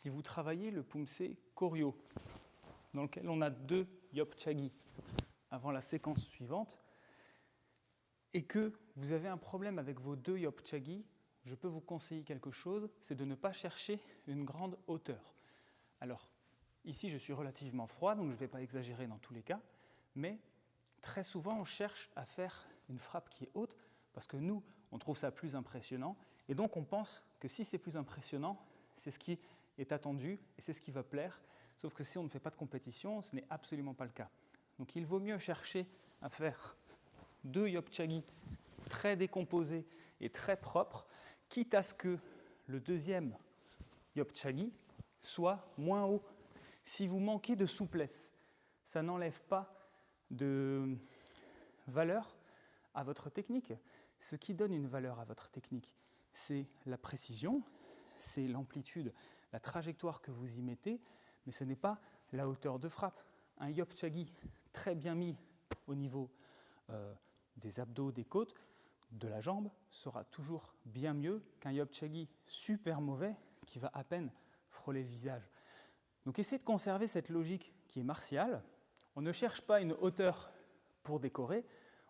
si vous travaillez le Pumse Koryo, dans lequel on a 2 Yopchagi avant la séquence suivante, et que vous avez un problème avec vos 2 Yopchagi, je peux vous conseiller quelque chose, c'est de ne pas chercher une grande hauteur. Alors, ici je suis relativement froid, donc je ne vais pas exagérer dans tous les cas, mais très souvent on cherche à faire une frappe qui est haute, parce que nous, on trouve ça plus impressionnant, et donc on pense que si c'est plus impressionnant, c'est ce qui est attendu, et c'est ce qui va plaire, sauf que si on ne fait pas de compétition, ce n'est absolument pas le cas. Donc il vaut mieux chercher à faire 2 Yopchagi très décomposés et très propres, quitte à ce que le deuxième Yopchagi soit moins haut. Si vous manquez de souplesse, ça n'enlève pas de valeur à votre technique. Ce qui donne une valeur à votre technique, c'est la précision, c'est l'amplitude, la trajectoire que vous y mettez, mais ce n'est pas la hauteur de frappe. Un Yopchagi très bien mis au niveau des abdos, des côtes, de la jambe, sera toujours bien mieux qu'un Yopchagi super mauvais qui va à peine frôler le visage. Donc essayez de conserver cette logique qui est martiale. On ne cherche pas une hauteur pour décorer,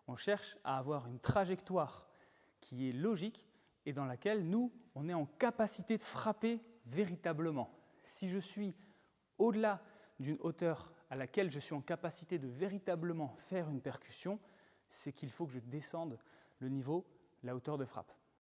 on cherche à avoir une trajectoire qui est logique et dans laquelle nous, on est en capacité de frapper véritablement. Si je suis au-delà d'une hauteur à laquelle je suis en capacité de véritablement faire une percussion, c'est qu'il faut que je descende le niveau, la hauteur de frappe.